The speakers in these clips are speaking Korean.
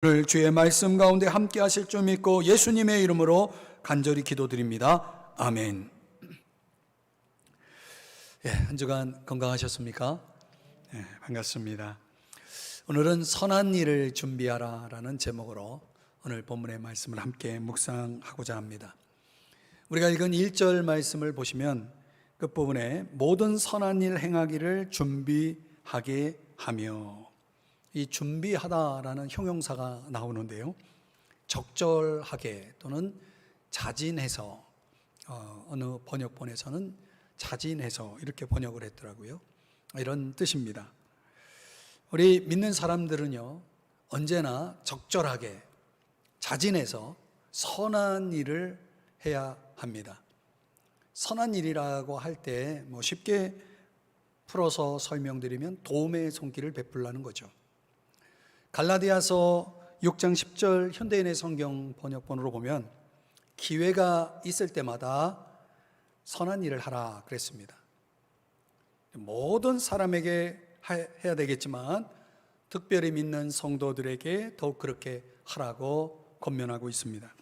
오늘 주의 말씀 가운데 함께 하실 줄 믿고 예수님의 이름으로 간절히 기도드립니다. 아멘. 한 주간 건강하셨습니까? 반갑습니다. 오늘은 선한 일을 준비하라 라는 제목으로 오늘 본문의 말씀을 함께 묵상하고자 합니다. 우리가 읽은 1절 말씀을 보시면 끝부분에 모든 선한 일 행하기를 준비하게 하며, 이 준비하다라는 형용사가 나오는데요, 적절하게 또는 자진해서, 어느 번역본에서는 자진해서 이렇게 번역을 했더라고요. 이런 뜻입니다. 우리 믿는 사람들은요, 언제나 적절하게 자진해서 선한 일을 해야 합니다. 선한 일이라고 할 때 쉽게 풀어서 설명드리면 도움의 손길을 베풀라는 거죠. 갈라디아서 6장 10절 현대인의 성경 번역본으로 보면 기회가 있을 때마다 선한 일을 하라 그랬습니다. 모든 사람에게 해야 되겠지만 특별히 믿는 성도들에게 더욱 그렇게 하라고 권면하고 있습니다.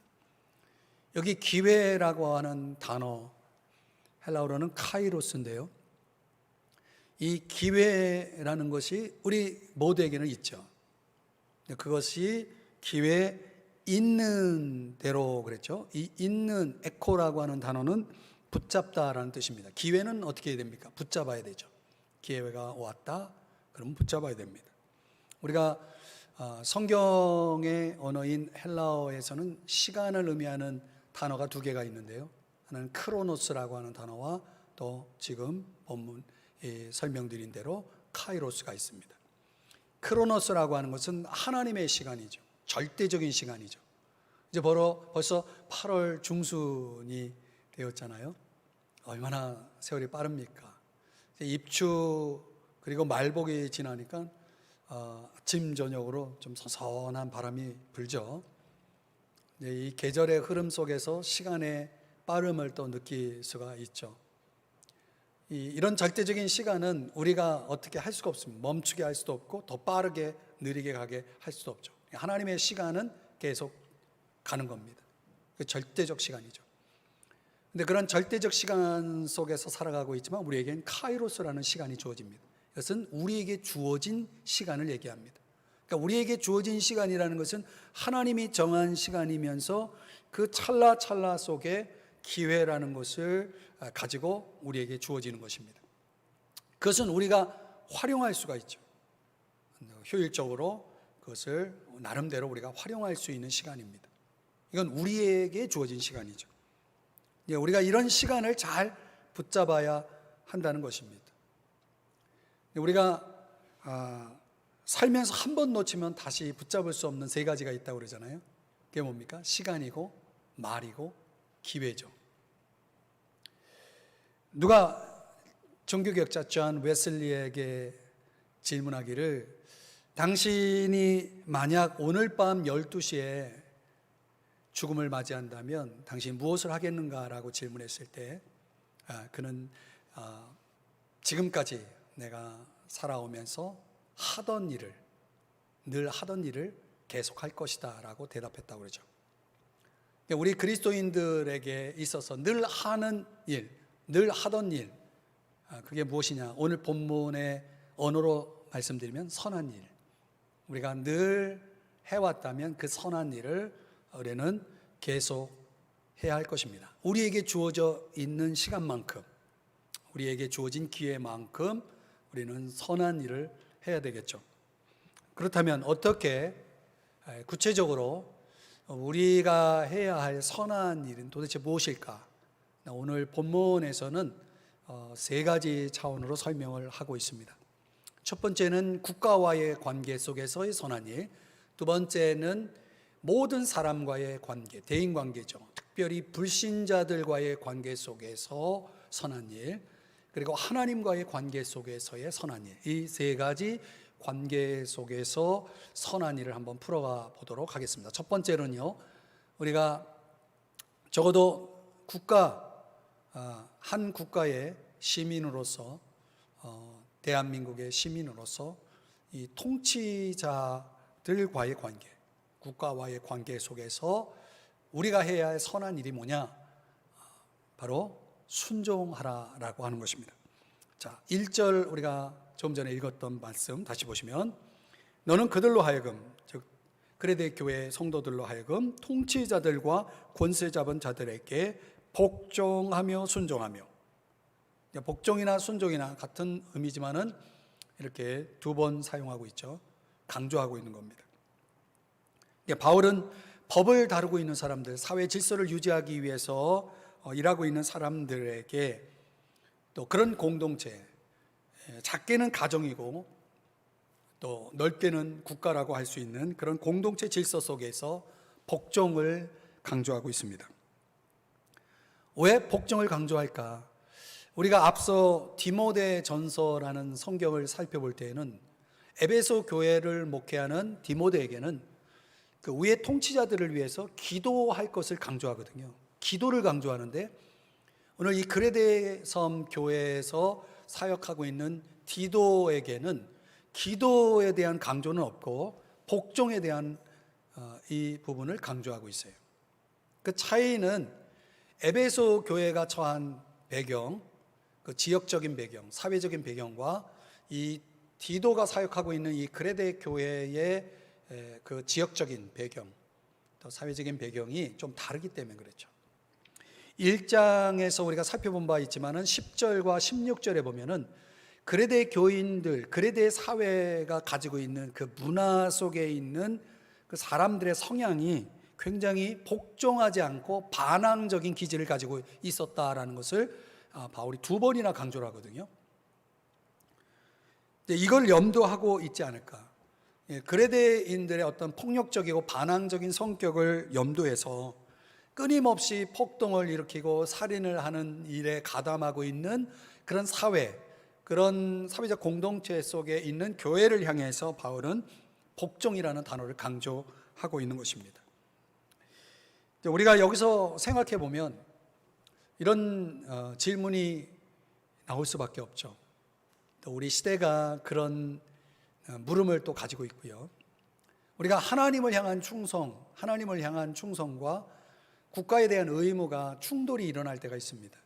여기 기회라고 하는 단어, 헬라어로는 카이로스인데요, 이 기회라는 것이 우리 모두에게는 있죠. 그것이 기회 있는 대로 그랬죠. 이 있는, 에코라고 하는 단어는 붙잡다라는 뜻입니다. 기회는 어떻게 해야 됩니까? 붙잡아야 되죠. 기회가 왔다 그러면 붙잡아야 됩니다. 우리가 성경의 언어인 헬라어에서는 시간을 의미하는 단어가 두 개가 있는데요, 하나는 크로노스라고 하는 단어와 또 지금 본문 설명드린 대로 카이로스가 있습니다. 크로노스라고 하는 것은 하나님의 시간이죠. 절대적인 시간이죠. 이제 벌써 8월 중순이 되었잖아요. 얼마나 세월이 빠릅니까? 입추 그리고 말복이 지나니까 아침 저녁으로 좀 선선한 바람이 불죠. 이 계절의 흐름 속에서 시간의 빠름을 또 느낄 수가 있죠. 이런 절대적인 시간은 우리가 어떻게 할 수가 없습니다. 멈추게 할 수도 없고 더 빠르게 느리게 가게 할 수도 없죠. 하나님의 시간은 계속 가는 겁니다. 그 절대적 시간이죠. 근데 그런 절대적 시간 속에서 살아가고 있지만 우리에겐 카이로스라는 시간이 주어집니다. 이것은 우리에게 주어진 시간을 얘기합니다. 그러니까 우리에게 주어진 시간이라는 것은 하나님이 정한 시간이면서 그 찰나찰나 속에 기회라는 것을 가지고 우리에게 주어지는 것입니다. 그것은 우리가 활용할 수가 있죠. 효율적으로 그것을 나름대로 우리가 활용할 수 있는 시간입니다. 이건 우리에게 주어진 시간이죠. 우리가 이런 시간을 잘 붙잡아야 한다는 것입니다. 우리가 살면서 한 번 놓치면 다시 붙잡을 수 없는 세 가지가 있다고 그러잖아요. 그게 뭡니까? 시간이고 말이고 기회죠. 누가 종교개혁자 존 웨슬리에게 질문하기를, 당신이 만약 오늘 밤 12시에 죽음을 맞이한다면 당신이 무엇을 하겠는가라고 질문했을 때 그는 지금까지 내가 살아오면서 늘 하던 일을 계속할 것이다 라고 대답했다고 그러죠. 우리 그리스도인들에게 있어서 늘 하는 일, 늘 하던 일, 그게 무엇이냐? 오늘 본문의 언어로 말씀드리면 선한 일. 우리가 늘 해왔다면 그 선한 일을 우리는 계속 해야 할 것입니다. 우리에게 주어져 있는 시간만큼, 우리에게 주어진 기회만큼 우리는 선한 일을 해야 되겠죠. 그렇다면 어떻게 구체적으로 우리가 해야 할 선한 일은 도대체 무엇일까? 오늘 본문에서는 세 가지 차원으로 설명을 하고 있습니다. 첫 번째는 국가와의 관계 속에서의 선한 일, 두 번째는 모든 사람과의 관계, 대인관계죠. 특별히 불신자들과의 관계 속에서 선한 일, 그리고 하나님과의 관계 속에서의 선한 일, 이 세 가지 관계 속에서 선한 일을 한번 풀어가 보도록 하겠습니다. 첫 번째는요, 우리가 적어도 한 국가의 시민으로서, 대한민국의 시민으로서 이 통치자들과의 관계, 국가와의 관계 속에서 우리가 해야 할 선한 일이 뭐냐? 바로 순종하라라고 하는 것입니다. 자, 1절 우리가 좀 전에 읽었던 말씀 다시 보시면, 너는 그들로 하여금, 즉 그레데 교회 성도들로 하여금 통치자들과 권세 잡은 자들에게 복종하며 순종하며, 복종이나 순종이나 같은 의미지만은 이렇게 두 번 사용하고 있죠. 강조하고 있는 겁니다. 바울은 법을 다루고 있는 사람들, 사회 질서를 유지하기 위해서 일하고 있는 사람들에게 또 그런 공동체, 작게는 가정이고 또 넓게는 국가라고 할 수 있는 그런 공동체 질서 속에서 복종을 강조하고 있습니다. 왜 복종을 강조할까? 우리가 앞서 디모데 전서라는 성경을 살펴볼 때에는 에베소 교회를 목회하는 디모데에게는 그 위의 통치자들을 위해서 기도할 것을 강조하거든요. 기도를 강조하는데 오늘 이 그레데 섬 교회에서 사역하고 있는 디도에게는 기도에 대한 강조는 없고 복종에 대한 이 부분을 강조하고 있어요. 그 차이는 에베소 교회가 처한 배경, 그 지역적인 배경, 사회적인 배경과 이 디도가 사역하고 있는 이 그레데 교회의 그 지역적인 배경, 또 사회적인 배경이 좀 다르기 때문에 그렇죠. 1장에서 우리가 살펴본 바 있지만은 10절과 16절에 보면은 그레데 교인들, 그레데 사회가 가지고 있는 그 문화 속에 있는 그 사람들의 성향이 굉장히 복종하지 않고 반항적인 기질을 가지고 있었다라는 것을 바울이 두 번이나 강조를 하거든요. 이걸 염두하고 있지 않을까. 그레데인들의 어떤 폭력적이고 반항적인 성격을 염두해서 끊임없이 폭동을 일으키고 살인을 하는 일에 가담하고 있는 그런 사회, 그런 사회적 공동체 속에 있는 교회를 향해서 바울은 복종이라는 단어를 강조하고 있는 것입니다. 우리가 여기서 생각해 보면 이런 질문이 나올 수밖에 없죠. 또 우리 시대가 그런 물음을 또 가지고 있고요. 우리가 하나님을 향한 충성, 하나님을 향한 충성과 국가에 대한 의무가 충돌이 일어날 때가 있습니다.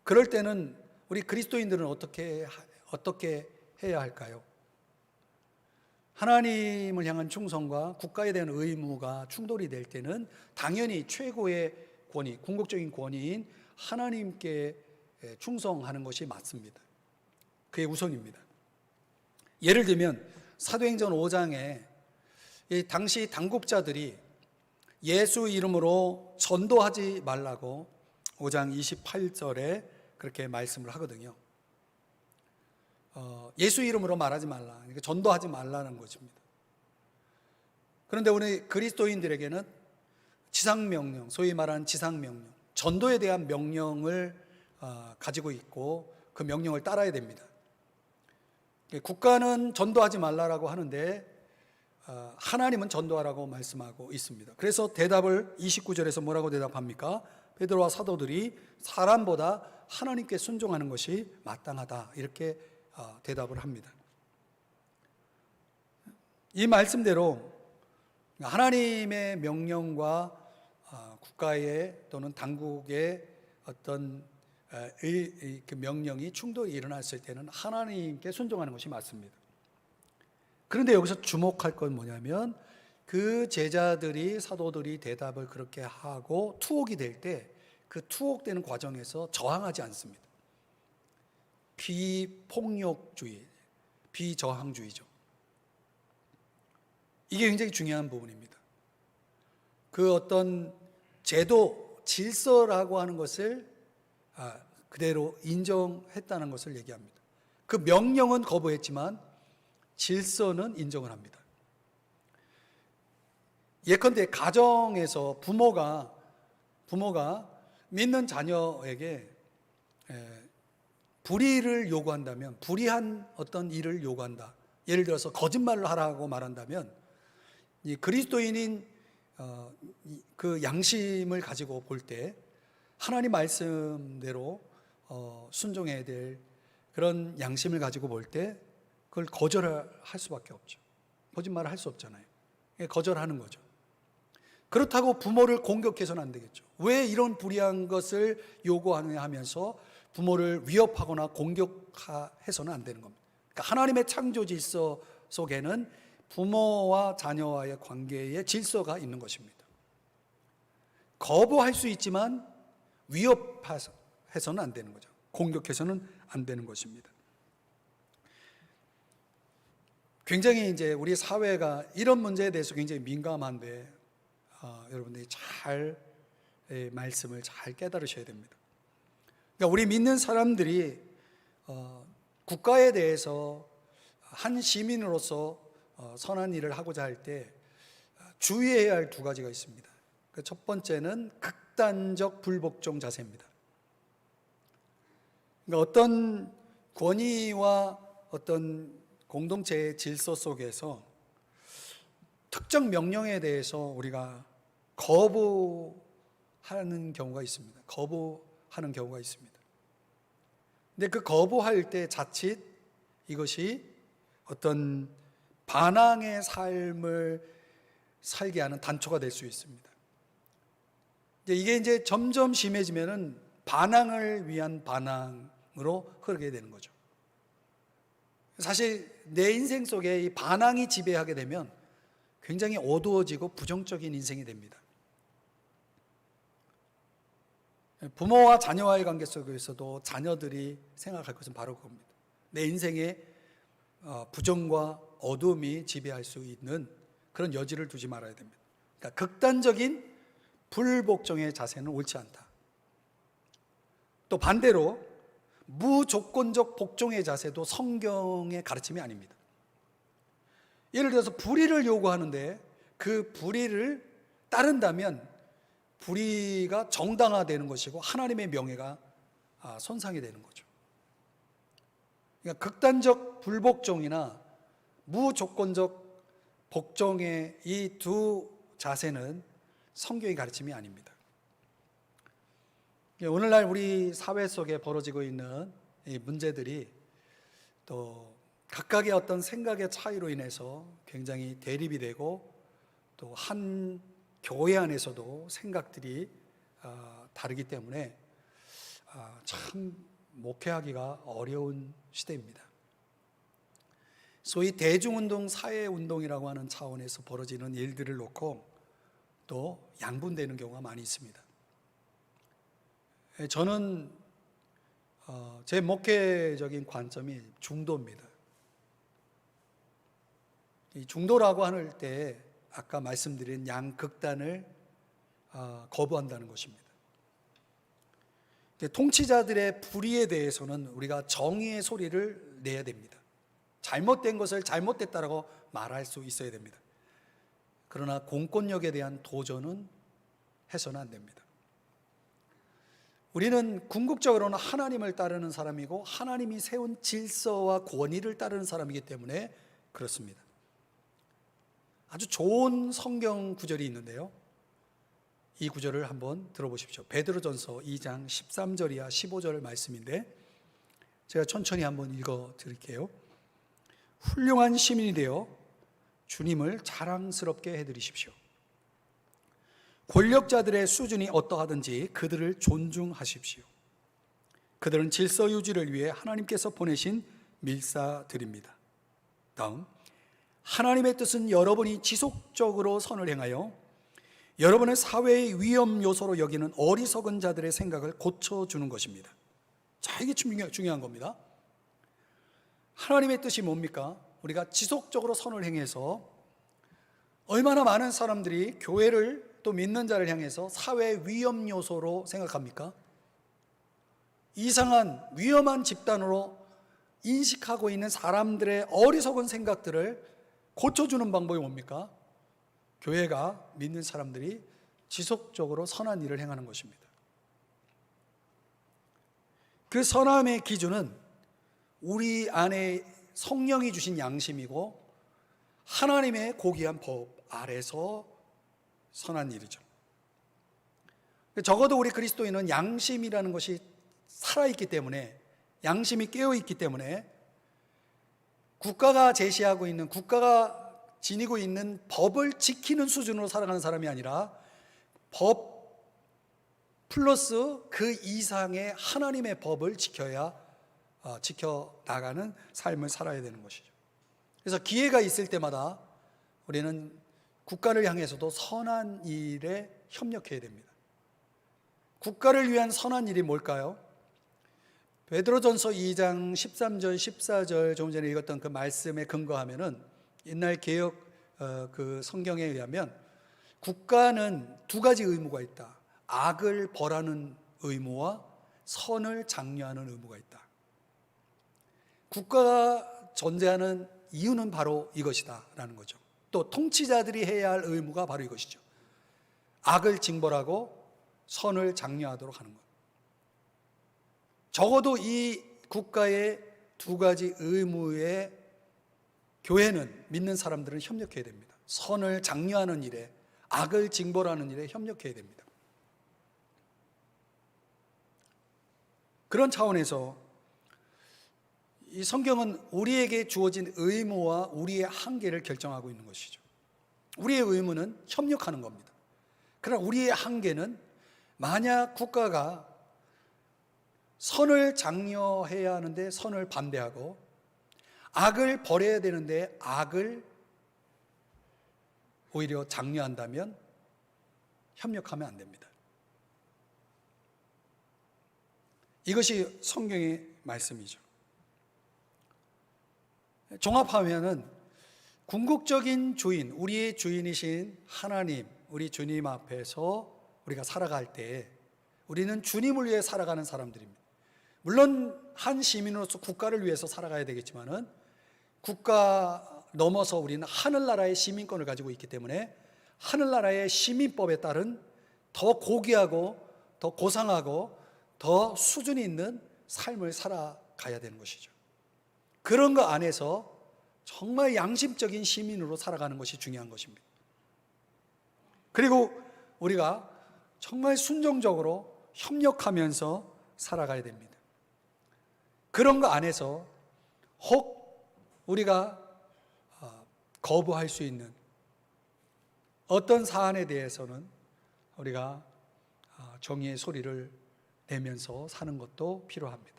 그럴 때는 우리 그리스도인들은 어떻게 해야 할까요? 하나님을 향한 충성과 국가에 대한 의무가 충돌이 될 때는 당연히 최고의 권위, 궁극적인 권위인 하나님께 충성하는 것이 맞습니다. 그게 우선입니다. 예를 들면 사도행전 5장에 당시 당국자들이 예수 이름으로 전도하지 말라고 5장 28절에 그렇게 말씀을 하거든요. 예수 이름으로 말하지 말라, 그러니까 전도하지 말라는 것입니다. 그런데 우리 그리스도인들에게는 지상명령, 소위 말하는 지상명령, 전도에 대한 명령을 가지고 있고 그 명령을 따라야 됩니다. 국가는 전도하지 말라라고 하는데 하나님은 전도하라고 말씀하고 있습니다. 그래서 대답을 29절에서 뭐라고 대답합니까? 베드로와 사도들이 사람보다 하나님께 순종하는 것이 마땅하다, 이렇게 대답을 합니다. 이 말씀대로 하나님의 명령과 국가의 또는 당국의 어떤 그 명령이 충돌이 일어났을 때는 하나님께 순종하는 것이 맞습니다. 그런데 여기서 주목할 건 뭐냐면 그 제자들이, 사도들이 대답을 그렇게 하고 투옥이 될 때 그 투옥되는 과정에서 저항하지 않습니다. 비폭력주의, 비저항주의죠. 이게 굉장히 중요한 부분입니다. 그 어떤 제도, 질서라고 하는 것을 그대로 인정했다는 것을 얘기합니다. 그 명령은 거부했지만 질서는 인정을 합니다. 예컨대 가정에서 부모가 믿는 자녀에게 불의를 요구한다면, 불의한 어떤 일을 요구한다, 예를 들어서 거짓말을 하라고 말한다면 이 그리스도인인 그 양심을 가지고 볼 때 하나님 말씀대로 순종해야 될 그런 양심을 가지고 볼 때 그걸 거절할 수밖에 없죠. 거짓말을 할 수 없잖아요. 거절하는 거죠. 그렇다고 부모를 공격해서는 안 되겠죠. 왜 이런 불의한 것을 요구하느냐 하면서 부모를 위협하거나 공격해서는 안 되는 겁니다. 그러니까 하나님의 창조 질서 속에는 부모와 자녀와의 관계에 질서가 있는 것입니다. 거부할 수 있지만 위협해서는 안 되는 거죠. 공격해서는 안 되는 것입니다. 굉장히 이제 우리 사회가 이런 문제에 대해서 굉장히 민감한데 여러분들이 잘 말씀을 잘 깨달으셔야 됩니다. 그러니까 우리 믿는 사람들이 국가에 대해서 한 시민으로서 선한 일을 하고자 할 때 주의해야 할 두 가지가 있습니다. 첫 번째는 극단적 불복종 자세입니다. 그러니까 어떤 권위와 어떤 공동체의 질서 속에서 특정 명령에 대해서 우리가 거부하는 경우가 있습니다. 거부하는 경우가 있습니다. 근데 그 거부할 때 자칫 이것이 어떤 반항의 삶을 살게 하는 단초가 될 수 있습니다. 이게 이제 점점 심해지면은 반항을 위한 반항으로 흐르게 되는 거죠. 사실 내 인생 속에 이 반항이 지배하게 되면 굉장히 어두워지고 부정적인 인생이 됩니다. 부모와 자녀와의 관계 속에서도 자녀들이 생각할 것은 바로 그겁니다. 내 인생에 부정과 어둠이 지배할 수 있는 그런 여지를 두지 말아야 됩니다. 그러니까 극단적인 불복종의 자세는 옳지 않다. 또 반대로 무조건적 복종의 자세도 성경의 가르침이 아닙니다. 예를 들어서 불의를 요구하는데 그 불의를 따른다면 불의가 정당화되는 것이고 하나님의 명예가 손상이 되는 거죠. 그러니까 극단적 불복종이나 무조건적 복종의 이 두 자세는 성경의 가르침이 아닙니다. 오늘날 우리 사회 속에 벌어지고 있는 이 문제들이 또 각각의 어떤 생각의 차이로 인해서 굉장히 대립이 되고 또 한 교회 안에서도 생각들이 다르기 때문에 참 목회하기가 어려운 시대입니다. 소위 대중운동, 사회운동이라고 하는 차원에서 벌어지는 일들을 놓고 또 양분되는 경우가 많이 있습니다. 저는 제 목회적인 관점이 중도입니다. 이 중도라고 할 때 아까 말씀드린 양극단을 거부한다는 것입니다. 통치자들의 불의에 대해서는 우리가 정의의 소리를 내야 됩니다. 잘못된 것을 잘못됐다라고 말할 수 있어야 됩니다. 그러나 공권력에 대한 도전은 해서는 안 됩니다. 우리는 궁극적으로는 하나님을 따르는 사람이고 하나님이 세운 질서와 권위를 따르는 사람이기 때문에 그렇습니다. 아주 좋은 성경 구절이 있는데요. 이 구절을 한번 들어보십시오. 베드로전서 2장 13절이야 15절 말씀인데 제가 천천히 한번 읽어 드릴게요. 훌륭한 시민이 되어 주님을 자랑스럽게 해드리십시오. 권력자들의 수준이 어떠하든지 그들을 존중하십시오. 그들은 질서 유지를 위해 하나님께서 보내신 밀사들입니다. 다음, 하나님의 뜻은 여러분이 지속적으로 선을 행하여 여러분의 사회의 위험 요소로 여기는 어리석은 자들의 생각을 고쳐주는 것입니다. 자, 이게 중요한 겁니다. 하나님의 뜻이 뭡니까? 우리가 지속적으로 선을 행해서 얼마나 많은 사람들이 교회를 또 믿는 자를 향해서 사회 위험 요소로 생각합니까? 이상한 위험한 집단으로 인식하고 있는 사람들의 어리석은 생각들을 고쳐주는 방법이 뭡니까? 교회가 믿는 사람들이 지속적으로 선한 일을 행하는 것입니다. 그 선함의 기준은 우리 안에 성령이 주신 양심이고 하나님의 고귀한 법 아래서 선한 일이죠. 적어도 우리 그리스도인은 양심이라는 것이 살아있기 때문에, 양심이 깨어있기 때문에 국가가 제시하고 있는, 국가가 지니고 있는 법을 지키는 수준으로 살아가는 사람이 아니라 법 플러스 그 이상의 하나님의 법을 지켜나가는 삶을 살아야 되는 것이죠. 그래서 기회가 있을 때마다 우리는 국가를 향해서도 선한 일에 협력해야 됩니다. 국가를 위한 선한 일이 뭘까요? 베드로전서 2장 13절 14절 조금 전에 읽었던 그 말씀에 근거하면은 옛날 개역 그 성경에 의하면 국가는 두 가지 의무가 있다. 악을 벌하는 의무와 선을 장려하는 의무가 있다. 국가가 존재하는 이유는 바로 이것이다 라는 거죠. 또 통치자들이 해야 할 의무가 바로 이것이죠. 악을 징벌하고 선을 장려하도록 하는 것. 적어도 이 국가의 두 가지 의무에 교회는, 믿는 사람들은 협력해야 됩니다. 선을 장려하는 일에, 악을 징벌하는 일에 협력해야 됩니다. 그런 차원에서 이 성경은 우리에게 주어진 의무와 우리의 한계를 결정하고 있는 것이죠. 우리의 의무는 협력하는 겁니다. 그러나 우리의 한계는 만약 국가가 선을 장려해야 하는데 선을 반대하고 악을 벌여야 되는데 악을 오히려 장려한다면 협력하면 안 됩니다. 이것이 성경의 말씀이죠. 종합하면은 궁극적인 주인, 우리의 주인이신 하나님, 우리 주님 앞에서 우리가 살아갈 때 우리는 주님을 위해 살아가는 사람들입니다. 물론 한 시민으로서 국가를 위해서 살아가야 되겠지만은 국가 넘어서 우리는 하늘나라의 시민권을 가지고 있기 때문에 하늘나라의 시민법에 따른 더 고귀하고 더 고상하고 더 수준이 있는 삶을 살아가야 되는 것이죠. 그런 거 안에서 정말 양심적인 시민으로 살아가는 것이 중요한 것입니다. 그리고 우리가 정말 순종적으로 협력하면서 살아가야 됩니다. 그런 거 안에서 혹 우리가 거부할 수 있는 어떤 사안에 대해서는 우리가 정의의 소리를 내면서 사는 것도 필요합니다.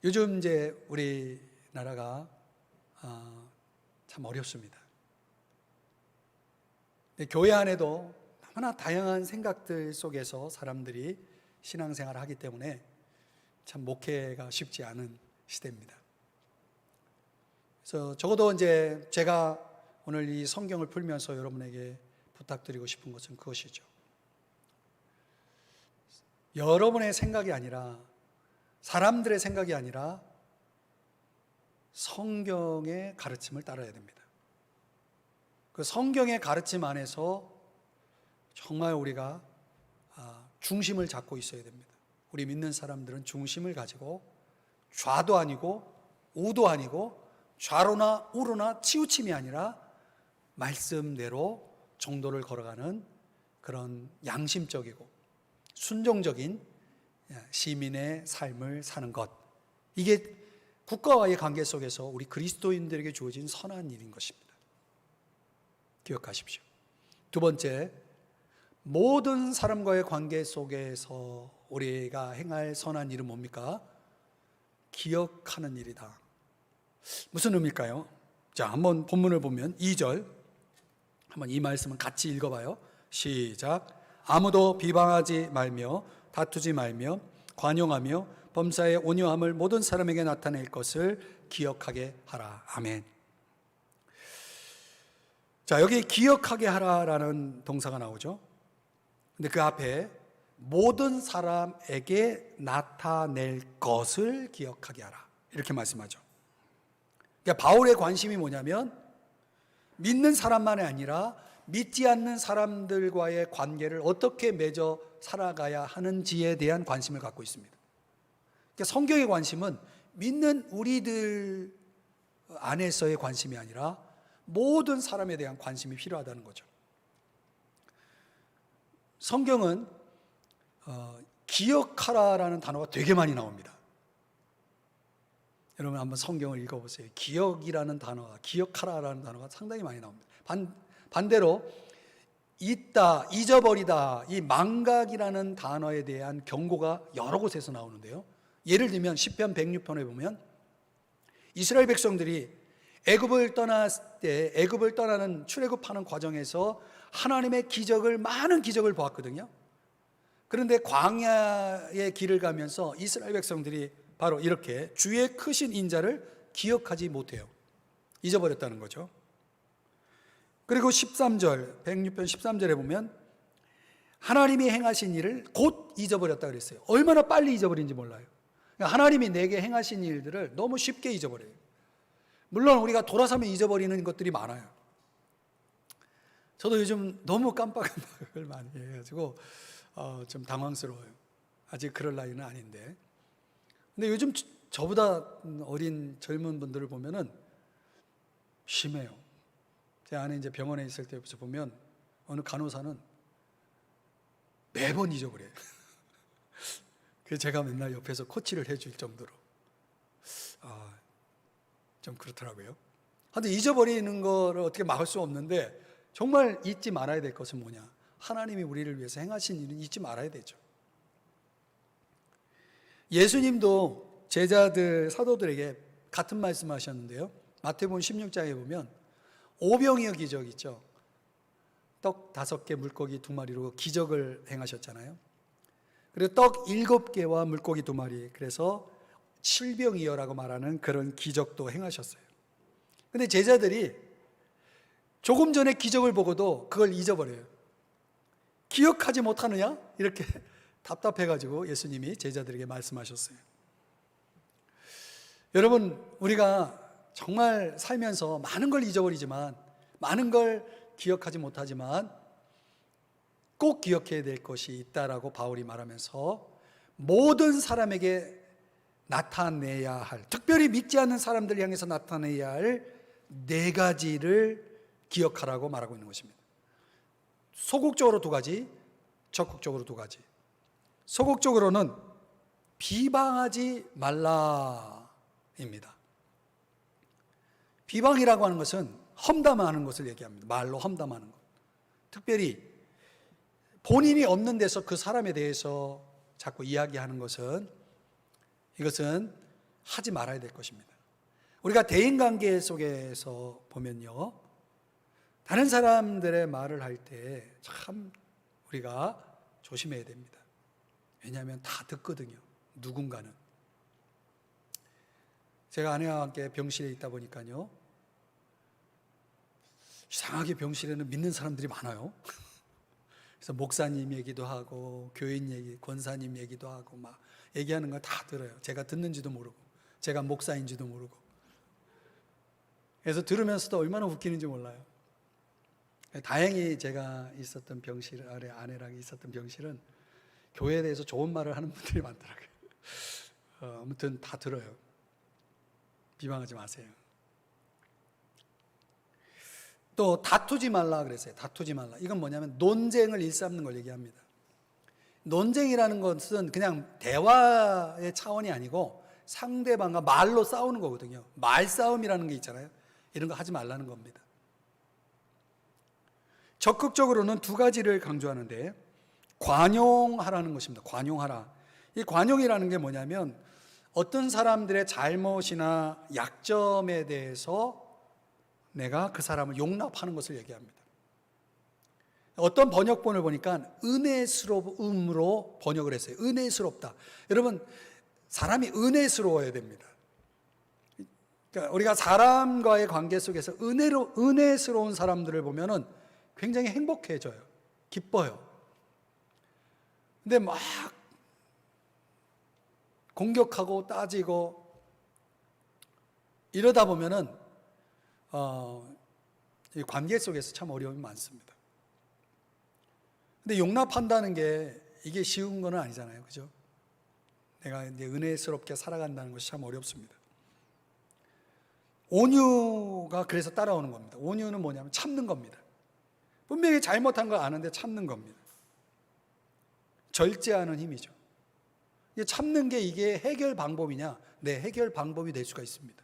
요즘 이제 우리나라가 참 어렵습니다. 교회 안에도 너무나 다양한 생각들 속에서 사람들이 신앙생활을 하기 때문에 참 목회가 쉽지 않은 시대입니다. 그래서 적어도 이제 제가 오늘 이 성경을 풀면서 여러분에게 부탁드리고 싶은 것은 그것이죠. 여러분의 생각이 아니라, 사람들의 생각이 아니라 성경의 가르침을 따라야 됩니다. 그 성경의 가르침 안에서 정말 우리가 중심을 잡고 있어야 됩니다. 우리 믿는 사람들은 중심을 가지고 좌도 아니고 우도 아니고 좌로나 우로나 치우침이 아니라 말씀대로 정도를 걸어가는 그런 양심적이고 순종적인 시민의 삶을 사는 것, 이게 국가와의 관계 속에서 우리 그리스도인들에게 주어진 선한 일인 것입니다. 기억하십시오. 두 번째, 모든 사람과의 관계 속에서 우리가 행할 선한 일은 뭡니까? 기억하는 일이다. 무슨 의미일까요? 자, 한번 본문을 보면 2절 한번 이 말씀은 같이 읽어봐요. 시작. 아무도 비방하지 말며 다투지 말며 관용하며 범사의 온유함을 모든 사람에게 나타낼 것을 기억하게 하라. 아멘. 자, 여기 기억하게 하라라는 동사가 나오죠. 근데 그 앞에 모든 사람에게 나타낼 것을 기억하게 하라, 이렇게 말씀하죠. 그러니까 바울의 관심이 뭐냐면 믿는 사람만이 아니라 믿지 않는 사람들과의 관계를 어떻게 맺어 살아가야 하는지에 대한 관심을 갖고 있습니다. 그러니까 성경의 관심은 믿는 우리들 안에서의 관심이 아니라 모든 사람에 대한 관심이 필요하다는 거죠. 성경은 기억하라라는 단어가 되게 많이 나옵니다. 여러분 한번 성경을 읽어보세요. 기억이라는 단어가, 기억하라라는 단어가 상당히 많이 나옵니다. 반대로 잊다, 잊어버리다, 이 망각이라는 단어에 대한 경고가 여러 곳에서 나오는데요. 예를 들면 시편 106편에 보면 이스라엘 백성들이 애굽을 떠났을 때, 애굽을 떠나는 출애굽하는 과정에서 하나님의 기적을, 많은 기적을 보았거든요. 그런데 광야의 길을 가면서 이스라엘 백성들이 바로 이렇게 주의 크신 인자를 기억하지 못해요. 잊어버렸다는 거죠. 그리고 13절, 106편 13절에 보면 하나님이 행하신 일을 곧 잊어버렸다 그랬어요. 얼마나 빨리 잊어버린지 몰라요. 하나님이 내게 행하신 일들을 너무 쉽게 잊어버려요. 물론 우리가 돌아서면 잊어버리는 것들이 많아요. 저도 요즘 너무 깜빡깜빡을 많이 해가지고 좀 당황스러워요. 아직 그럴 나이는 아닌데. 근데 요즘 저보다 어린 젊은 분들을 보면은 심해요. 제 아내 이제 병원에 있을 때 보면 어느 간호사는 매번 잊어버려요. 그래서 제가 맨날 옆에서 코치를 해줄 정도로 좀 그렇더라고요. 근데 잊어버리는 거를 어떻게 막을 수 없는데 정말 잊지 말아야 될 것은 뭐냐? 하나님이 우리를 위해서 행하신 일은 잊지 말아야 되죠. 예수님도 제자들, 사도들에게 같은 말씀하셨는데요. 마태복음 16장에 보면 오병이어 기적 있죠. 떡 5개 물고기 2마리로 기적을 행하셨잖아요. 그리고 떡 7개와 물고기 2마리, 그래서 7병이어라고 말하는 그런 기적도 행하셨어요. 근데 제자들이 조금 전에 기적을 보고도 그걸 잊어버려요. 기억하지 못하느냐? 이렇게 답답해가지고 예수님이 제자들에게 말씀하셨어요. 여러분, 우리가 정말 살면서 많은 걸 잊어버리지만, 많은 걸 기억하지 못하지만 꼭 기억해야 될 것이 있다라고 바울이 말하면서 모든 사람에게 나타내야 할, 특별히 믿지 않는 사람들 향해서 나타내야 할 4가지를 기억하라고 말하고 있는 것입니다. 소극적으로 2가지, 적극적으로 2가지. 소극적으로는 비방하지 말라입니다. 비방이라고 하는 것은 험담하는 것을 얘기합니다. 말로 험담하는 것. 특별히 본인이 없는 데서 그 사람에 대해서 자꾸 이야기하는 것은, 이것은 하지 말아야 될 것입니다. 우리가 대인관계 속에서 보면요, 다른 사람들의 말을 할 때 참 우리가 조심해야 됩니다. 왜냐하면 다 듣거든요. 누군가는. 제가 아내와 함께 병실에 있다 보니까요, 이상하게 병실에는 믿는 사람들이 많아요. 그래서 목사님 얘기도 하고 교인 얘기, 권사님 얘기도 하고 막 얘기하는 거 다 들어요. 제가 듣는지도 모르고, 제가 목사인지도 모르고. 그래서 들으면서도 얼마나 웃기는지 몰라요. 다행히 제가 있었던 병실, 아내랑 있었던 병실은 교회에 대해서 좋은 말을 하는 분들이 많더라고요. 아무튼 다 들어요. 비방하지 마세요. 또 다투지 말라 그랬어요. 다투지 말라. 이건 뭐냐면 논쟁을 일삼는 걸 얘기합니다. 논쟁이라는 것은 그냥 대화의 차원이 아니고 상대방과 말로 싸우는 거거든요. 말싸움이라는 게 있잖아요. 이런 거 하지 말라는 겁니다. 적극적으로는 2가지를 강조하는데, 관용하라는 것입니다. 관용하라. 이 관용이라는 게 뭐냐면 어떤 사람들의 잘못이나 약점에 대해서 내가 그 사람을 용납하는 것을 얘기합니다. 어떤 번역본을 보니까 은혜스러움으로 번역을 했어요. 은혜스럽다. 여러분, 사람이 은혜스러워야 됩니다. 그러니까 우리가 사람과의 관계 속에서 은혜스러운 사람들을 보면은 굉장히 행복해져요. 기뻐요. 근데 막 공격하고 따지고 이러다 보면은 이 관계 속에서 참 어려움이 많습니다. 근데 용납한다는 게 이게 쉬운 건 아니잖아요. 그죠? 내가 이제 은혜스럽게 살아간다는 것이 참 어렵습니다. 온유가 그래서 따라오는 겁니다. 온유는 뭐냐면 참는 겁니다. 분명히 잘못한 걸 아는데 참는 겁니다. 절제하는 힘이죠. 참는 게 이게 해결 방법이냐? 내 해결 방법이 될 수가 있습니다.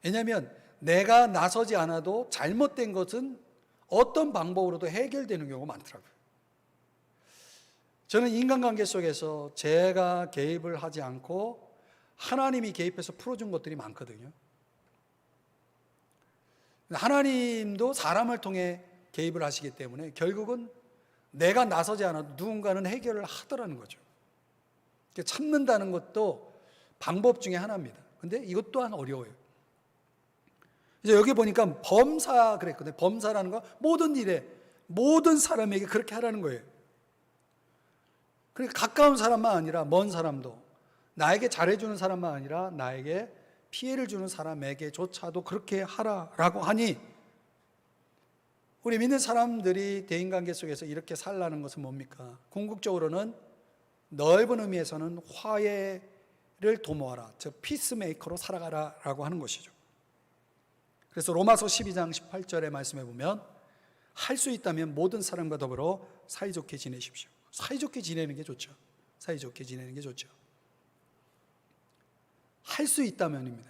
왜냐하면 내가 나서지 않아도 잘못된 것은 어떤 방법으로도 해결되는 경우가 많더라고요. 저는 인간관계 속에서 제가 개입을 하지 않고 하나님이 개입해서 풀어준 것들이 많거든요. 하나님도 사람을 통해 개입을 하시기 때문에 결국은 내가 나서지 않아도 누군가는 해결을 하더라는 거죠. 참는다는 것도 방법 중에 하나입니다. 근데 이것 또한 어려워요. 이제 여기 보니까 범사 그랬거든요. 범사라는 거 모든 일에 모든 사람에게 그렇게 하라는 거예요. 그러니까 가까운 사람만 아니라 먼 사람도, 나에게 잘해주는 사람만 아니라 나에게 피해를 주는 사람에게조차도 그렇게 하라라고 하니, 우리 믿는 사람들이 대인관계 속에서 이렇게 살라는 것은 뭡니까? 궁극적으로는 넓은 의미에서는 화해를 도모하라, 즉 피스메이커로 살아가라라고 하는 것이죠. 그래서 로마서 12장 18절의 말씀에 보면 할 수 있다면 모든 사람과 더불어 사이좋게 지내십시오. 사이좋게 지내는 게 좋죠. 사이좋게 지내는 게 좋죠. 할 수 있다면입니다.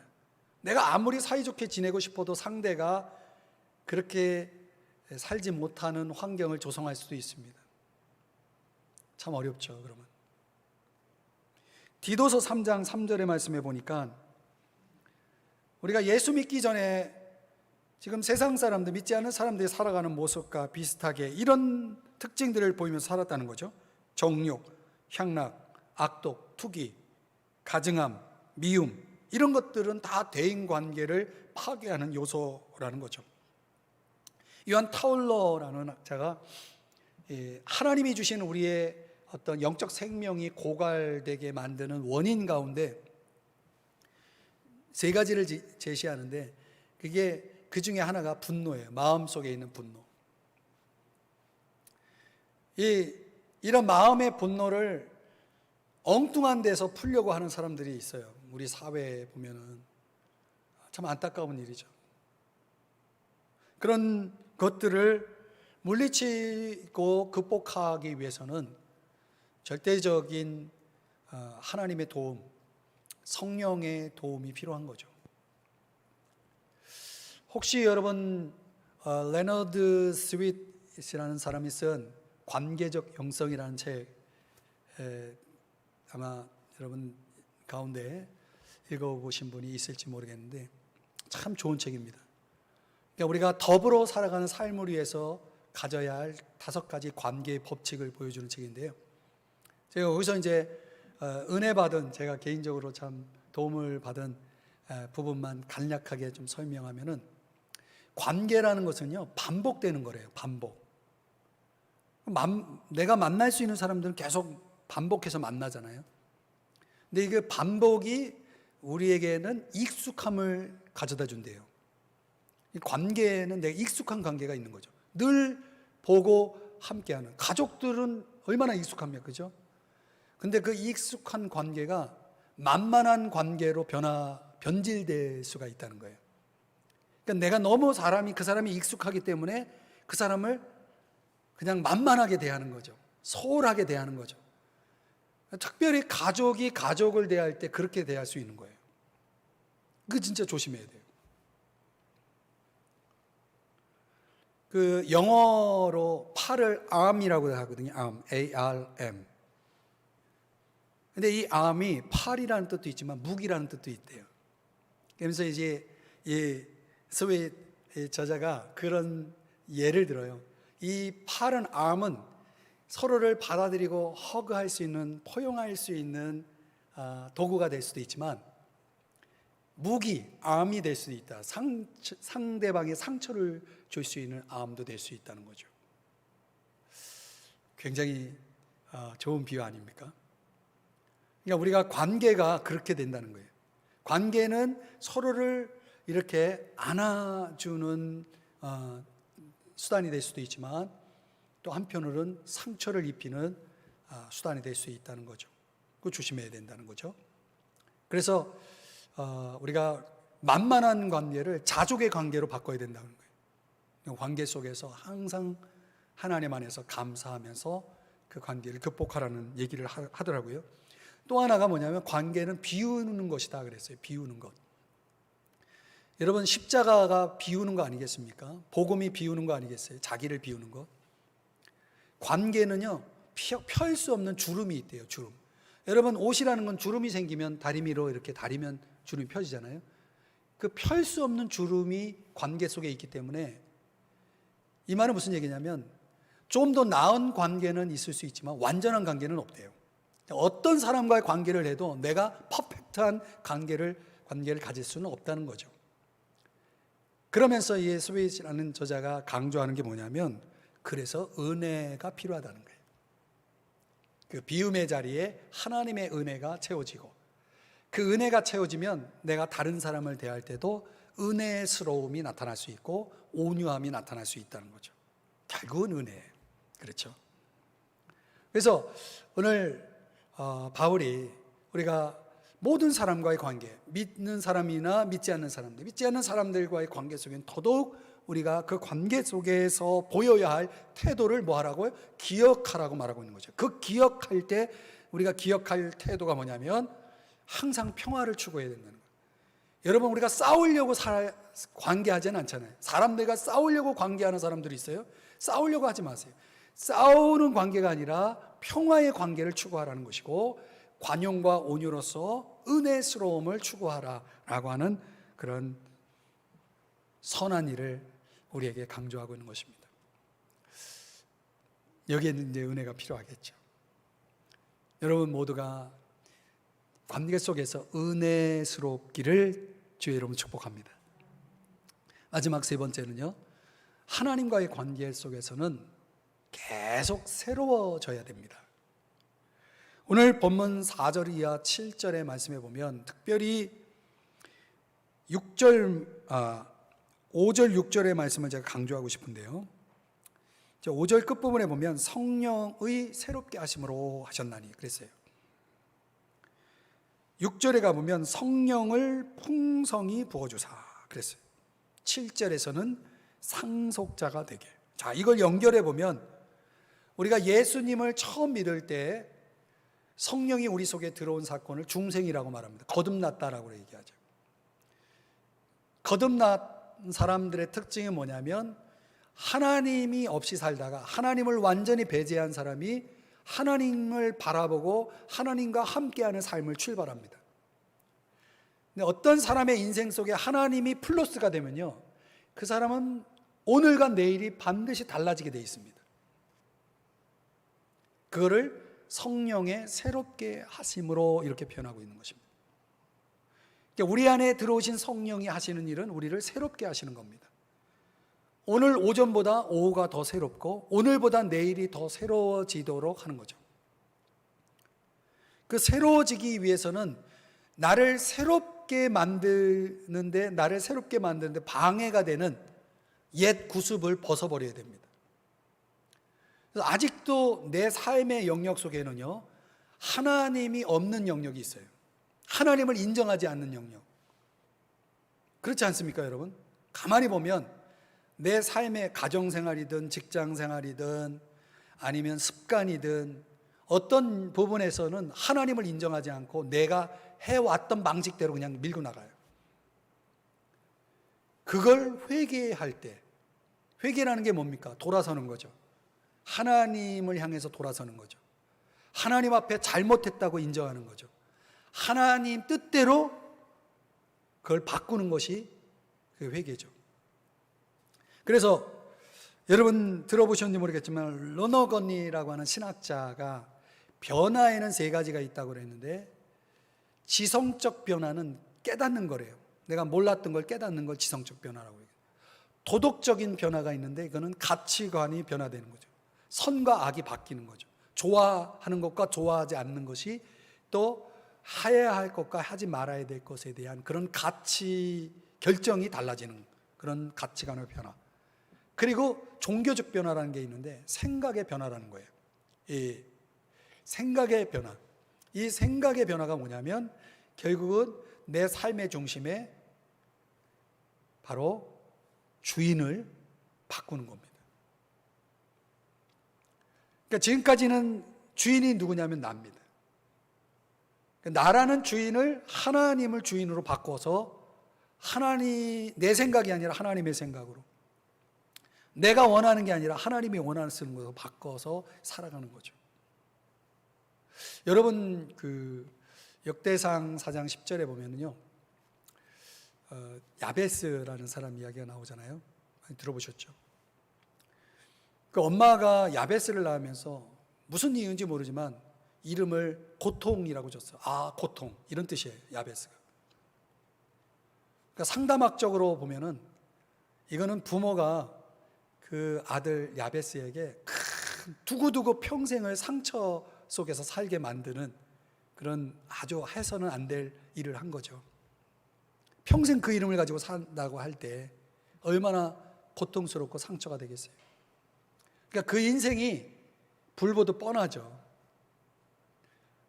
내가 아무리 사이좋게 지내고 싶어도 상대가 그렇게 살지 못하는 환경을 조성할 수도 있습니다. 참 어렵죠. 그러면 디도서 3장 3절의 말씀에 보니까 우리가 예수 믿기 전에 지금 세상 사람들, 믿지 않는 사람들이 살아가는 모습과 비슷하게 이런 특징들을 보이면서 살았다는 거죠. 정욕, 향락, 악독, 투기, 가증함, 미움, 이런 것들은 다 대인관계를 파괴하는 요소라는 거죠. 요한 타울러라는 학자가 하나님이 주신 우리의 어떤 영적 생명이 고갈되게 만드는 원인 가운데 세 가지를 제시하는데, 그게 그 중에 하나가 분노예요. 마음속에 있는 분노. 이런 마음의 분노를 엉뚱한 데서 풀려고 하는 사람들이 있어요. 우리 사회에 보면은 참 안타까운 일이죠. 그런 것들을 물리치고 극복하기 위해서는 절대적인 하나님의 도움, 성령의 도움이 필요한 거죠. 혹시 여러분 레너드 스윗이라는 사람이 쓴 관계적 영성이라는 책, 아마 여러분 가운데 읽어보신 분이 있을지 모르겠는데 참 좋은 책입니다. 그러니까 우리가 더불어 살아가는 삶을 위해서 가져야 할 5가지 관계의 법칙을 보여주는 책인데요. 제가 여기서 이제 은혜 받은, 제가 개인적으로 참 도움을 받은 부분만 간략하게 좀 설명하면은, 관계라는 것은요 반복되는 거래요. 반복. 내가 만날 수 있는 사람들은 계속 반복해서 만나잖아요. 근데 이게 반복이 우리에게는 익숙함을 가져다 준대요. 이 관계는 내가 익숙한 관계가 있는 거죠. 늘 보고 함께하는. 가족들은 얼마나 익숙합니까? 그죠? 근데 그 익숙한 관계가 만만한 관계로 변질될 수가 있다는 거예요. 그러니까 내가 너무 그 사람이 익숙하기 때문에 그 사람을 그냥 만만하게 대하는 거죠. 소홀하게 대하는 거죠. 특별히 가족이 가족을 대할 때 그렇게 대할 수 있는 거예요. 그거 진짜 조심해야 돼요. 그 영어로 팔을 arm이라고 하거든요. arm, A-R-M. 근데 이 arm이 팔이라는 뜻도 있지만 무기라는 뜻도 있대요. 그래서 이제 이 스웨이 저자가 그런 예를 들어요. 이 팔은, arm은 서로를 받아들이고 허그할 수 있는, 포용할 수 있는 도구가 될 수도 있지만, 무기, arm이 될 수도 있다. 상대방의 상처를 줄 수 있는 arm도 될 수 있다는 거죠. 굉장히 좋은 비유 아닙니까? 그러니까 우리가 관계가 그렇게 된다는 거예요. 관계는 서로를 이렇게 안아주는 수단이 될 수도 있지만, 또 한편으로는 상처를 입히는 수단이 될 수 있다는 거죠. 그거 조심해야 된다는 거죠. 그래서 우리가 만만한 관계를 자족의 관계로 바꿔야 된다는 거예요. 관계 속에서 항상 하나님 안에서 감사하면서 그 관계를 극복하라는 얘기를 하더라고요. 또 하나가 뭐냐면 관계는 비우는 것이다 그랬어요. 비우는 것. 여러분 십자가가 비우는 거 아니겠습니까? 복음이 비우는 거 아니겠어요? 자기를 비우는 것. 관계는요, 펼 수 없는 주름이 있대요. 주름. 여러분 옷이라는 건 주름이 생기면 다리미로 이렇게 다리면 주름이 펴지잖아요. 그 펼 수 없는 주름이 관계 속에 있기 때문에, 이 말은 무슨 얘기냐면 좀 더 나은 관계는 있을 수 있지만 완전한 관계는 없대요. 어떤 사람과의 관계를 해도 내가 퍼펙트한 관계를 가질 수는 없다는 거죠. 그러면서 이 스웨이지라는 저자가 강조하는 게 뭐냐면, 그래서 은혜가 필요하다는 거예요. 그 비움의 자리에 하나님의 은혜가 채워지고, 그 은혜가 채워지면 내가 다른 사람을 대할 때도 은혜스러움이 나타날 수 있고 온유함이 나타날 수 있다는 거죠. 결국은 은혜예요. 그렇죠? 그래서 오늘 바울이 우리가 모든 사람과의 관계, 믿는 사람이나 믿지 않는 사람들과의 관계 속에는 더더욱 우리가 그 관계 속에서 보여야 할 태도를 뭐 하라고요? 기억하라고 말하고 있는 거죠. 그 기억할 때 우리가 기억할 태도가 뭐냐면 항상 평화를 추구해야 된다는 거예요. 여러분 우리가 싸우려고 관계하지는 않잖아요. 사람들과 싸우려고 관계하는 사람들이 있어요. 싸우려고 하지 마세요. 싸우는 관계가 아니라 평화의 관계를 추구하라는 것이고, 관용과 온유로서 은혜스러움을 추구하라라고 하는 그런 선한 일을 우리에게 강조하고 있는 것입니다. 여기에는 이제 은혜가 필요하겠죠. 여러분 모두가 관계 속에서 은혜스럽기를 주의 이름으로 축복합니다. 마지막 세 번째는요, 하나님과의 관계 속에서는 계속 새로워져야 됩니다. 오늘 본문 4절 이하 7절의 말씀에 보면 특별히 5절 6절의 말씀을 제가 강조하고 싶은데요, 5절 끝부분에 보면 성령의 새롭게 하심으로 하셨나니 그랬어요. 6절에 가보면 성령을 풍성히 부어주사 그랬어요. 7절에서는 상속자가 되게. 자, 이걸 연결해 보면 우리가 예수님을 처음 믿을 때 성령이 우리 속에 들어온 사건을 중생이라고 말합니다. 거듭났다라고 얘기하죠. 거듭난 사람들의 특징이 뭐냐면 하나님이 없이 살다가 하나님을 완전히 배제한 사람이 하나님을 바라보고 하나님과 함께하는 삶을 출발합니다. 근데 어떤 사람의 인생 속에 하나님이 플러스가 되면요, 그 사람은 오늘과 내일이 반드시 달라지게 되어 있습니다. 그거를 성령의 새롭게 하심으로 이렇게 표현하고 있는 것입니다. 그러니까 우리 안에 들어오신 성령이 하시는 일은 우리를 새롭게 하시는 겁니다. 오늘 오전보다 오후가 더 새롭고 오늘보다 내일이 더 새로워지도록 하는 거죠. 그 새로워지기 위해서는 나를 새롭게 만드는데 방해가 되는 옛 구습을 벗어버려야 됩니다. 그래서 아직도 내 삶의 영역 속에는요, 하나님이 없는 영역이 있어요. 하나님을 인정하지 않는 영역. 그렇지 않습니까, 여러분? 가만히 보면 내 삶의 가정생활이든 직장생활이든 아니면 습관이든 어떤 부분에서는 하나님을 인정하지 않고 내가 해왔던 방식대로 그냥 밀고 나가요. 그걸 회개할 때, 회개라는 게 뭡니까? 돌아서는 거죠. 하나님을 향해서 돌아서는 거죠. 하나님 앞에 잘못했다고 인정하는 거죠. 하나님 뜻대로 그걸 바꾸는 것이 그 회개죠. 그래서 여러분 들어보셨는지 모르겠지만 러너건이라고 하는 신학자가 변화에는 세 가지가 있다고 그랬는데, 지성적 변화는 깨닫는 거래요. 내가 몰랐던 걸 깨닫는 걸 지성적 변화라고 해요. 도덕적인 변화가 있는데 이거는 가치관이 변화되는 거죠. 선과 악이 바뀌는 거죠. 좋아하는 것과 좋아하지 않는 것이, 또 해야 할 것과 하지 말아야 될 것에 대한 그런 가치 결정이 달라지는 그런 가치관의 변화. 그리고 종교적 변화라는 게 있는데 생각의 변화라는 거예요. 이 생각의 변화. 이 생각의 변화가 뭐냐면 결국은 내 삶의 중심에 바로 주인을 바꾸는 겁니다. 그러니까 지금까지는 주인이 누구냐면 나입니다. 나라는 주인을 하나님을 주인으로 바꿔서 내 생각이 아니라 하나님의 생각으로, 내가 원하는 게 아니라 하나님이 원하는 쓰는 것으로 바꿔서 살아가는 거죠. 여러분, 역대상 4장 10절에 보면은요, 야베스라는 사람 이야기가 나오잖아요. 많이 들어보셨죠? 그 엄마가 야베스를 낳으면서 무슨 이유인지 모르지만 이름을 고통이라고 줬어요. 고통, 이런 뜻이에요, 야베스가. 그러니까 상담학적으로 보면은 이거는 부모가 그 아들 야베스에게 큰 두고두고 평생을 상처 속에서 살게 만드는 그런 아주 해서는 안 될 일을 한 거죠. 평생 그 이름을 가지고 산다고 할 때 얼마나 고통스럽고 상처가 되겠어요. 그러니까 그 인생이 불보듯 뻔하죠.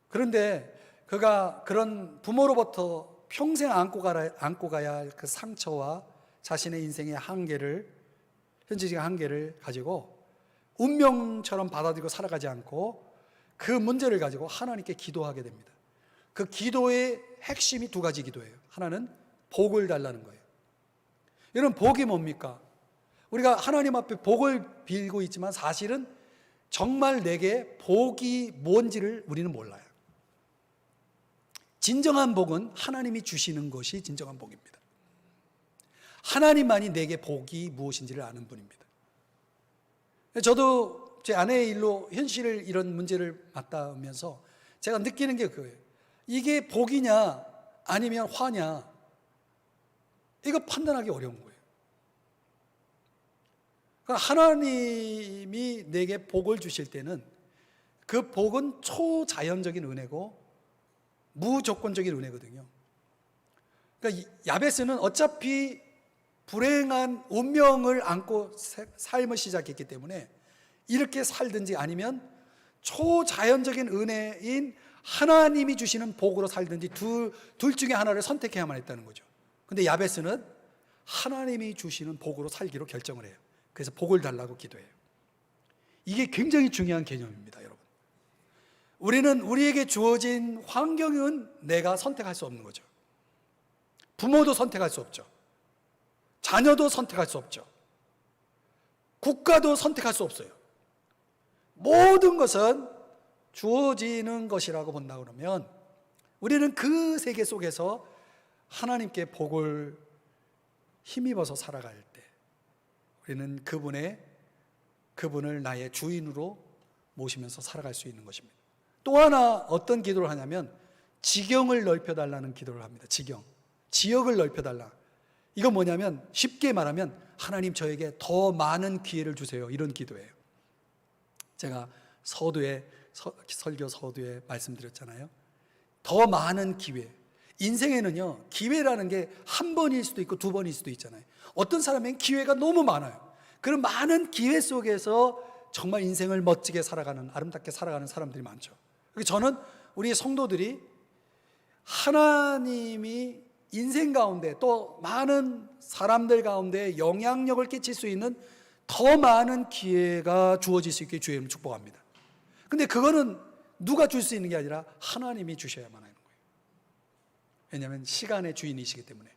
그런데 그가 그런 부모로부터 평생 안고 가야 할 그 상처와 자신의 인생의 현재적인 한계를 가지고 운명처럼 받아들이고 살아가지 않고 그 문제를 가지고 하나님께 기도하게 됩니다. 그 기도의 핵심이 두 가지 기도예요. 하나는 복을 달라는 거예요. 이런 복이 뭡니까? 우리가 하나님 앞에 복을 빌고 있지만 사실은 정말 내게 복이 뭔지를 우리는 몰라요. 진정한 복은 하나님이 주시는 것이 진정한 복입니다. 하나님만이 내게 복이 무엇인지를 아는 분입니다. 저도 제 아내의 일로 현실을, 이런 문제를 맞닿으면서 제가 느끼는 게 그거예요. 이게 복이냐 아니면 화냐, 이거 판단하기 어려운 거예요. 그러니까 하나님이 내게 복을 주실 때는 그 복은 초자연적인 은혜고 무조건적인 은혜거든요. 그러니까 야베스는 어차피 불행한 운명을 안고 삶을 시작했기 때문에 이렇게 살든지 아니면 초자연적인 은혜인 하나님이 주시는 복으로 살든지 둘 중에 하나를 선택해야만 했다는 거죠. 근데 야베스는 하나님이 주시는 복으로 살기로 결정을 해요. 그래서 복을 달라고 기도해요. 이게 굉장히 중요한 개념입니다, 여러분. 우리에게 주어진 환경은 내가 선택할 수 없는 거죠. 부모도 선택할 수 없죠. 자녀도 선택할 수 없죠. 국가도 선택할 수 없어요. 모든 것은 주어지는 것이라고 본다 그러면 우리는 그 세계 속에서 하나님께 복을 힘입어서 살아갈 때 우리는 그분을 나의 주인으로 모시면서 살아갈 수 있는 것입니다. 또 하나 어떤 기도를 하냐면 지경을 넓혀달라는 기도를 합니다. 지역을 넓혀달라. 이건 뭐냐면 쉽게 말하면 하나님 저에게 더 많은 기회를 주세요, 이런 기도예요. 제가 설교 서두에 말씀드렸잖아요. 더 많은 기회. 인생에는요, 기회라는 게 한 번일 수도 있고 두 번일 수도 있잖아요. 어떤 사람에겐 기회가 너무 많아요. 그런 많은 기회 속에서 정말 인생을 멋지게 살아가는, 아름답게 살아가는 사람들이 많죠. 저는 우리 성도들이 하나님이 인생 가운데 또 많은 사람들 가운데 영향력을 끼칠 수 있는 더 많은 기회가 주어질 수 있게 주의 이름으로 축복합니다. 근데 그거는 누가 줄 수 있는 게 아니라 하나님이 주셔야만 하는 거예요. 왜냐하면 시간의 주인이시기 때문에.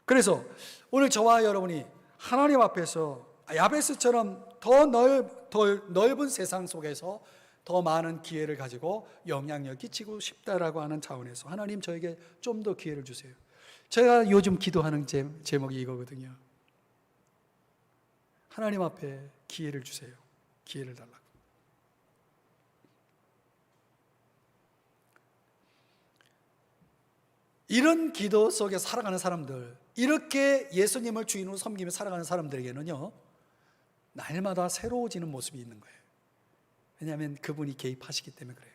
그래서 오늘 저와 여러분이 하나님 앞에서 야베스처럼 더 넓은 세상 속에서 더 많은 기회를 가지고 영향력 끼치고 싶다라고 하는 차원에서 하나님 저에게 좀 더 기회를 주세요. 제가 요즘 기도하는 제목이 이거거든요. 하나님 앞에 기회를 주세요. 기회를 달라고. 이런 기도 속에 살아가는 사람들, 이렇게 예수님을 주인으로 섬기며 살아가는 사람들에게는요, 날마다 새로워지는 모습이 있는 거예요. 왜냐하면 그분이 개입하시기 때문에 그래요.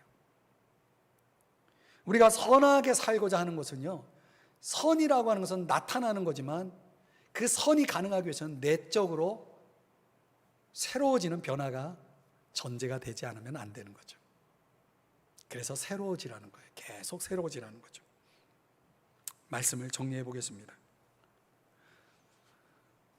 우리가 선하게 살고자 하는 것은요, 선이라고 하는 것은 나타나는 거지만 그 선이 가능하기 위해서는 내적으로 새로워지는 변화가 전제가 되지 않으면 안 되는 거죠. 그래서 새로워지라는 거예요. 계속 새로워지라는 거죠. 말씀을 정리해 보겠습니다.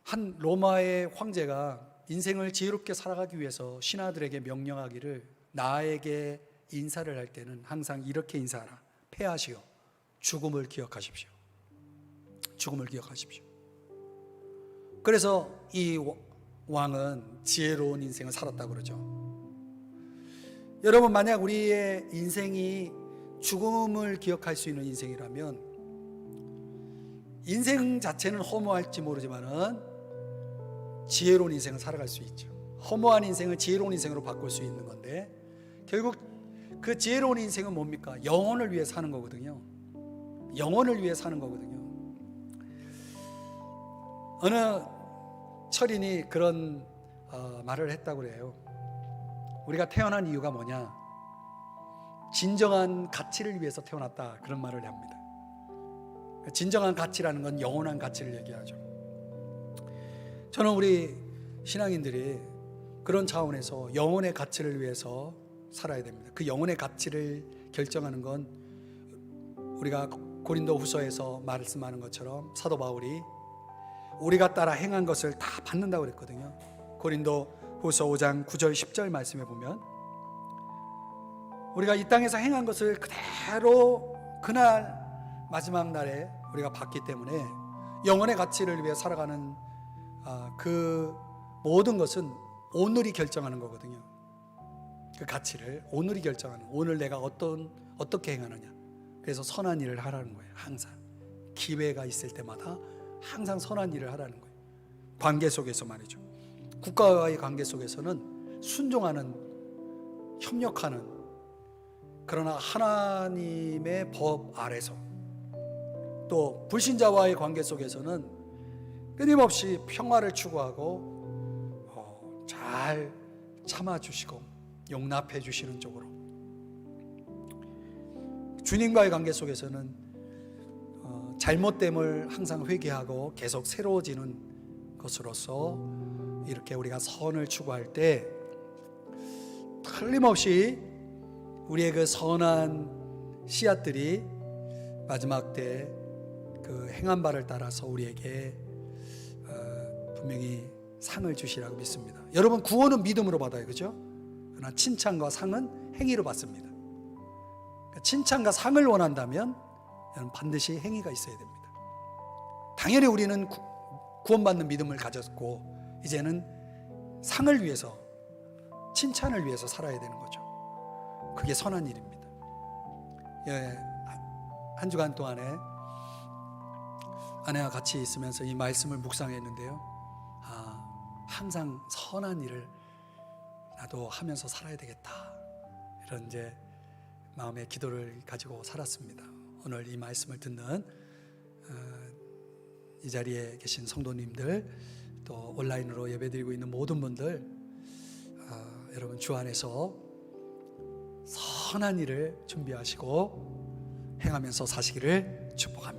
한 로마의 황제가 인생을 지혜롭게 살아가기 위해서 신하들에게 명령하기를 나에게 인사를 할 때는 항상 이렇게 인사하라. 패하시오. 죽음을 기억하십시오. 죽음을 기억하십시오. 그래서 이 왕은 지혜로운 인생을 살았다고 그러죠. 여러분, 만약 우리의 인생이 죽음을 기억할 수 있는 인생이라면 인생 자체는 허무할지 모르지만은 지혜로운 인생을 살아갈 수 있죠. 허무한 인생을 지혜로운 인생으로 바꿀 수 있는 건데, 결국 그 지혜로운 인생은 뭡니까? 영혼을 위해 사는 거거든요. 영혼을 위해 사는 거거든요. 어느 철인이 그런 말을 했다고 그래요. 우리가 태어난 이유가 뭐냐? 진정한 가치를 위해서 태어났다, 그런 말을 합니다. 진정한 가치라는 건 영원한 가치를 얘기하죠. 저는 우리 신앙인들이 그런 차원에서 영혼의 가치를 위해서 살아야 됩니다. 그 영혼의 가치를 결정하는 건 우리가 고린도 후서에서 말씀하는 것처럼 사도 바울이 우리가 따라 행한 것을 다 받는다고 그랬거든요. 고린도 후서 5장 9절 10절 말씀에 보면 우리가 이 땅에서 행한 것을 그대로 그날 마지막 날에 우리가 받기 때문에 영혼의 가치를 위해 살아가는 그 모든 것은 오늘이 결정하는 거거든요. 그 가치를 오늘이 결정하는, 오늘 내가 어떻게 행하느냐. 그래서 선한 일을 하라는 거예요. 항상 기회가 있을 때마다 항상 선한 일을 하라는 거예요. 관계 속에서 말이죠. 국가와의 관계 속에서는 순종하는, 협력하는, 그러나 하나님의 법 아래서, 또 불신자와의 관계 속에서는 끊임없이 평화를 추구하고 잘 참아주시고 용납해 주시는 쪽으로, 주님과의 관계 속에서는 잘못됨을 항상 회개하고 계속 새로워지는 것으로서 이렇게 우리가 선을 추구할 때 틀림없이 우리의 그 선한 씨앗들이 마지막 때 그 행한 바를 따라서 우리에게 분명히 상을 주시라고 믿습니다. 여러분, 구원은 믿음으로 받아요, 그죠? 그러나 칭찬과 상은 행위로 받습니다. 그러니까 칭찬과 상을 원한다면 여러분 반드시 행위가 있어야 됩니다. 당연히 우리는 구원받는 믿음을 가졌고 이제는 상을 위해서, 칭찬을 위해서 살아야 되는 거죠. 그게 선한 일입니다. 예, 한 주간 동안에 아내와 같이 있으면서 이 말씀을 묵상했는데요. 항상 선한 일을 나도 하면서 살아야 되겠다, 이런 이제 마음의 기도를 가지고 살았습니다. 오늘 이 말씀을 듣는 이 자리에 계신 성도님들, 또 온라인으로 예배드리고 있는 모든 분들, 여러분 주 안에서 선한 일을 준비하시고 행하면서 사시기를 축복합니다.